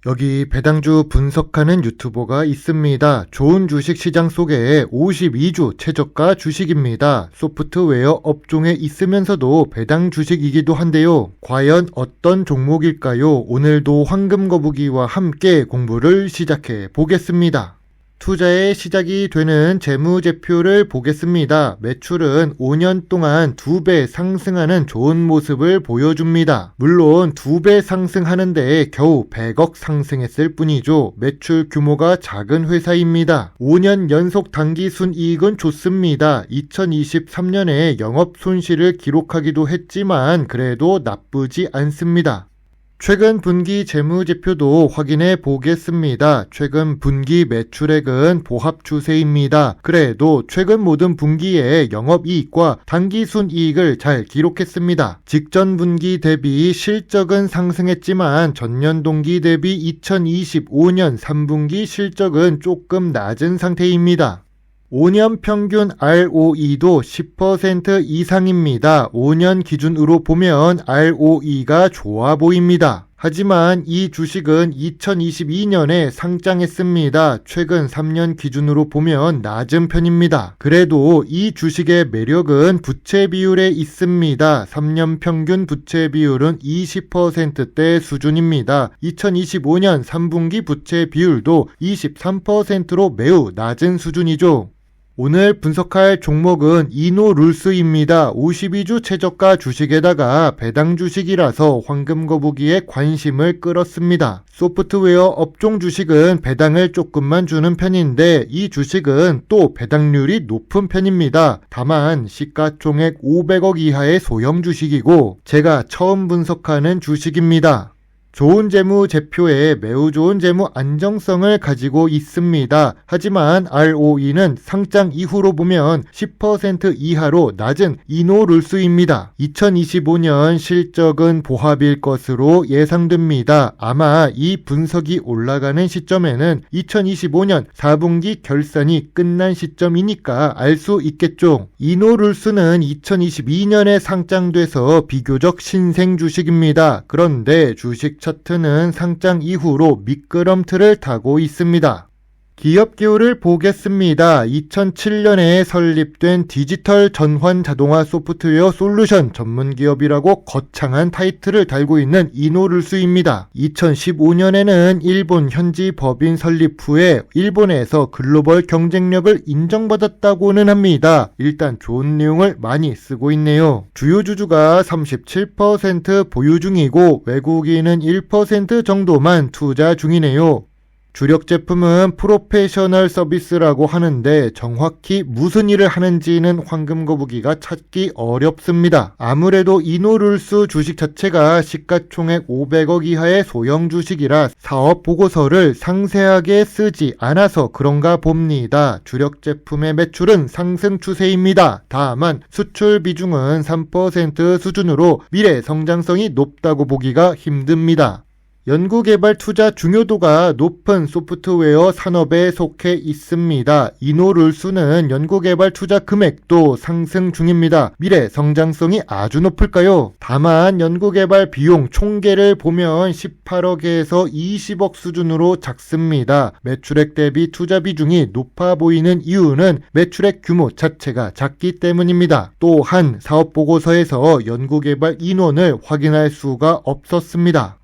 여기 배당주 분석하는 유튜버가 있습니다. 좋은 주식 시장 속에 52주 최저가 주식입니다. 소프트웨어 업종에 있으면서도 배당 주식이기도 한데요. 과연 어떤 종목일까요? 오늘도 황금거북이와 함께 공부를 시작해 보겠습니다. 투자의 시작이 되는 재무제표를 보겠습니다. 매출은 5년 동안 2배 상승하는 좋은 모습을 보여줍니다. 물론 2배 상승하는데 겨우 100억 상승했을 뿐이죠. 매출 규모가 작은 회사입니다. 5년 연속 당기순이익은 좋습니다. 2023년에 영업 손실을 기록하기도 했지만 그래도 나쁘지 않습니다. 최근 분기 재무제표도 확인해 보겠습니다. 최근 분기 매출액은 보합 추세입니다. 그래도 최근 모든 분기에 영업이익과 당기순이익을 잘 기록했습니다. 직전 분기 대비 실적은 상승했지만 전년 동기 대비 2025년 3분기 실적은 조금 낮은 상태입니다. 5년 평균 ROE도 10% 이상입니다. 5년 기준으로 보면 ROE가 좋아 보입니다. 하지만 이 주식은 2022년에 상장했습니다. 최근 3년 기준으로 보면 낮은 편입니다. 그래도 이 주식의 매력은 부채 비율에 있습니다. 3년 평균 부채 비율은 20%대 수준입니다. 2025년 3분기 부채 비율도 23%로 매우 낮은 수준이죠. 오늘 분석할 종목은 이노룰스입니다. 52주 최저가 주식에다가 배당 주식이라서 황금거북이의 관심을 끌었습니다. 소프트웨어 업종 주식은 배당을 조금만 주는 편인데 이 주식은 또 배당률이 높은 편입니다. 다만 시가총액 500억 이하의 소형 주식이고 제가 처음 분석하는 주식입니다. 좋은 재무제표에 매우 좋은 재무 안정성을 가지고 있습니다. 하지만 ROE는 상장 이후로 보면 10% 이하로 낮은 이노룰스입니다. 2025년 실적은 보합일 것으로 예상됩니다. 아마 이 분석이 올라가는 시점에는 2025년 4분기 결산이 끝난 시점이니까 알 수 있겠죠. 이노룰스는 2022년에 상장돼서 비교적 신생 주식입니다. 그런데 주식 차트는 상장 이후로 미끄럼틀을 타고 있습니다. 기업 기호를 보겠습니다. 2007년에 설립된 디지털 전환 자동화 소프트웨어 솔루션 전문 기업이라고 거창한 타이틀을 달고 있는 이노룰스입니다. 2015년에는 일본 현지 법인 설립 후에 일본에서 글로벌 경쟁력을 인정받았다고는 합니다. 일단 좋은 내용을 많이 쓰고 있네요. 주요 주주가 37% 보유 중이고 외국인은 1% 정도만 투자 중이네요. 주력 제품은 프로페셔널 서비스라고 하는데 정확히 무슨 일을 하는지는 황금거북이가 찾기 어렵습니다. 아무래도 이노룰스 주식 자체가 시가총액 500억 이하의 소형 주식이라 사업 보고서를 상세하게 쓰지 않아서 그런가 봅니다. 주력 제품의 매출은 상승 추세입니다. 다만 수출 비중은 3% 수준으로 미래 성장성이 높다고 보기가 힘듭니다. 연구개발 투자 중요도가 높은 소프트웨어 산업에 속해 있습니다. 이노룰스는 연구개발 투자 금액도 상승 중입니다. 미래 성장성이 아주 높을까요? 다만 연구개발 비용 총계를 보면 18억에서 20억 수준으로 작습니다. 매출액 대비 투자 비중이 높아 보이는 이유는 매출액 규모 자체가 작기 때문입니다. 또한 사업보고서에서 연구개발 인원을 확인할 수가 없었습니다.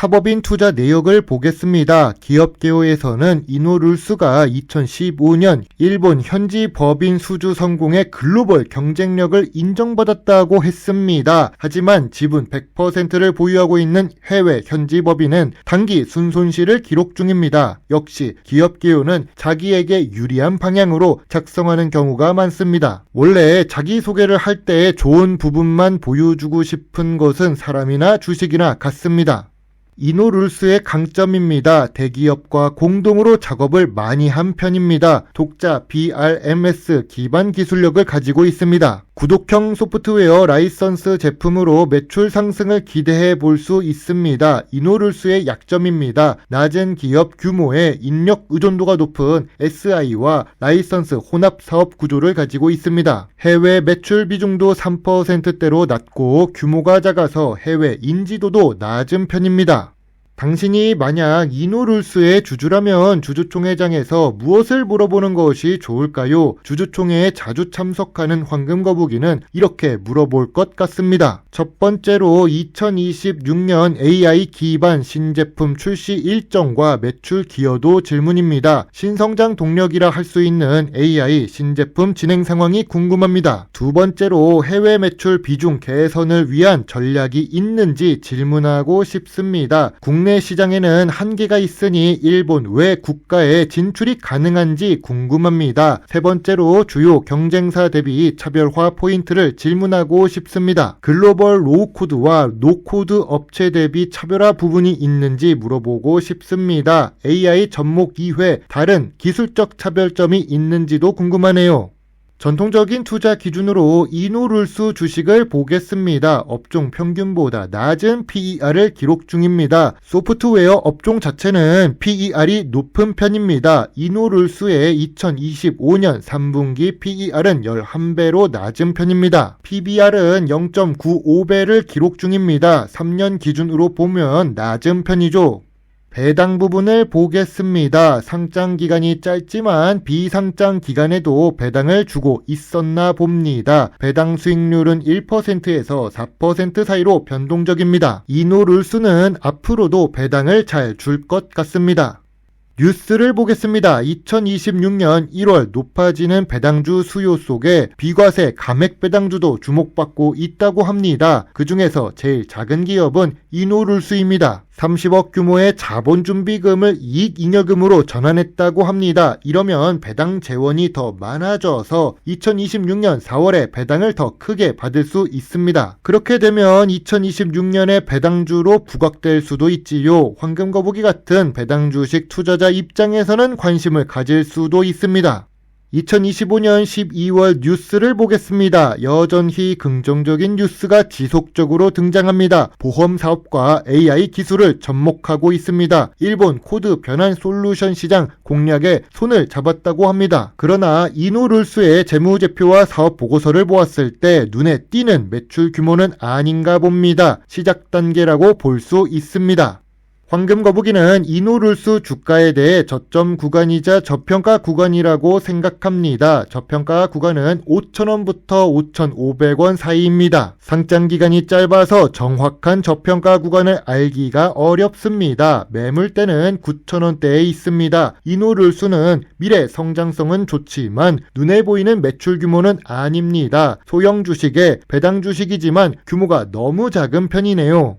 탑업인 투자 내역을 보겠습니다. 기업개호에서는 이노룰스가 2015년 일본 현지 법인 수주 성공의 글로벌 경쟁력을 인정받았다고 했습니다. 하지만 지분 100%를 보유하고 있는 해외 현지 법인은 단기 순손실을 기록 중입니다. 역시 기업개호는 자기에게 유리한 방향으로 작성하는 경우가 많습니다. 원래 자기소개를 할 때 좋은 부분만 보여주고 싶은 것은 사람이나 주식이나 같습니다. 이노룰스의 강점입니다. 대기업과 공동으로 작업을 많이 한 편입니다. 독자 BRMS 기반 기술력을 가지고 있습니다. 구독형 소프트웨어 라이선스 제품으로 매출 상승을 기대해 볼 수 있습니다. 이노룰스의 약점입니다. 낮은 기업 규모에 인력 의존도가 높은 SI와 라이선스 혼합 사업 구조를 가지고 있습니다. 해외 매출 비중도 3%대로 낮고 규모가 작아서 해외 인지도도 낮은 편입니다. 당신이 만약 이노룰스의 주주라면 주주총회장에서 무엇을 물어보는 것이 좋을까요? 주주총회에 자주 참석하는 황금거북이는 이렇게 물어볼 것 같습니다. 첫 번째로 2026년 AI 기반 신제품 출시 일정과 매출 기여도 질문입니다. 신성장 동력이라 할 수 있는 AI 신제품 진행 상황이 궁금합니다. 두 번째로 해외 매출 비중 개선을 위한 전략이 있는지 질문하고 싶습니다. 국내 시장에는 한계가 있으니 일본 외 국가에 진출이 가능한지 궁금합니다. 세 번째로 주요 경쟁사 대비 차별화 포인트를 질문하고 싶습니다. 글로벌 로우코드와 노코드 업체 대비 차별화 부분이 있는지 물어보고 싶습니다. AI 접목 이외 다른 기술적 차별점이 있는지도 궁금하네요. 전통적인 투자 기준으로 이노룰스 주식을 보겠습니다. 업종 평균보다 낮은 PER을 기록 중입니다. 소프트웨어 업종 자체는 PER이 높은 편입니다. 이노룰스의 2025년 3분기 PER은 11배로 낮은 편입니다. PBR은 0.95배를 기록 중입니다. 3년 기준으로 보면 낮은 편이죠. 배당 부분을 보겠습니다. 상장 기간이 짧지만 비상장 기간에도 배당을 주고 있었나 봅니다. 배당 수익률은 1%에서 4% 사이로 변동적입니다. 이노룰스는 앞으로도 배당을 잘 줄 것 같습니다. 뉴스를 보겠습니다. 2026년 1월 높아지는 배당주 수요 속에 비과세 감액 배당주도 주목받고 있다고 합니다. 그 중에서 제일 작은 기업은 이노룰스입니다. 30억 규모의 자본준비금을 이익잉여금으로 전환했다고 합니다. 이러면 배당 재원이 더 많아져서 2026년 4월에 배당을 더 크게 받을 수 있습니다. 그렇게 되면 2026년에 배당주로 부각될 수도 있지요. 황금거북이 같은 배당주식 투자자 입장에서는 관심을 가질 수도 있습니다. 2025년 12월 뉴스를 보겠습니다. 여전히 긍정적인 뉴스가 지속적으로 등장합니다. 보험 사업과 AI 기술을 접목하고 있습니다. 일본 코드 변환 솔루션 시장 공략에 손을 잡았다고 합니다. 그러나 이노룰스의 재무제표와 사업 보고서를 보았을 때 눈에 띄는 매출 규모는 아닌가 봅니다. 시작 단계라고 볼 수 있습니다. 황금거북이는 이노룰스 주가에 대해 저점 구간이자 저평가 구간이라고 생각합니다. 저평가 구간은 5,000원부터 5,500원 사이입니다. 상장 기간이 짧아서 정확한 저평가 구간을 알기가 어렵습니다. 매물대는 9,000원대에 있습니다. 이노룰스는 미래 성장성은 좋지만 눈에 보이는 매출 규모는 아닙니다. 소형 주식의 배당 주식이지만 규모가 너무 작은 편이네요.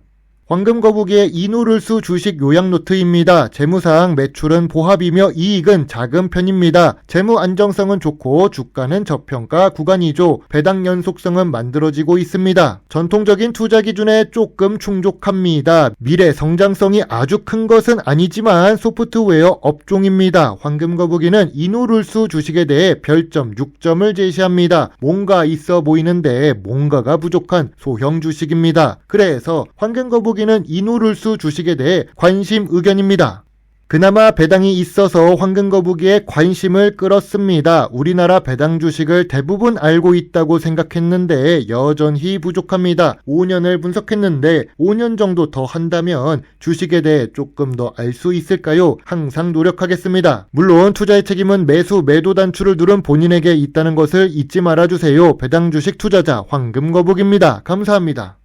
황금거북이의 이노룰스 주식 요약 노트입니다. 재무상 매출은 보합이며 이익은 작은 편입니다. 재무 안정성은 좋고 주가는 저평가 구간이죠. 배당 연속성은 만들어지고 있습니다. 전통적인 투자 기준에 조금 충족합니다. 미래 성장성이 아주 큰 것은 아니지만 소프트웨어 업종입니다. 황금거북이는 이노룰스 주식에 대해 별점 6점을 제시합니다. 뭔가 있어 보이는데 뭔가가 부족한 소형 주식입니다. 그래서 황금거북이 는 이노룰스 주식에 대해 관심 의견입니다. 그나마 배당이 있어서 황금거북이의 관심을 끌었습니다. 우리나라 배당 주식을 대부분 알고 있다고 생각했는데 여전히 부족합니다. 5년을 분석했는데 5년 정도 더 한다면 주식에 대해 조금 더 알 수 있을까요? 항상 노력하겠습니다. 물론 투자의 책임은 매수 매도 단추를 누른 본인에게 있다는 것을 잊지 말아주세요. 배당 주식 투자자 황금거북입니다. 감사합니다.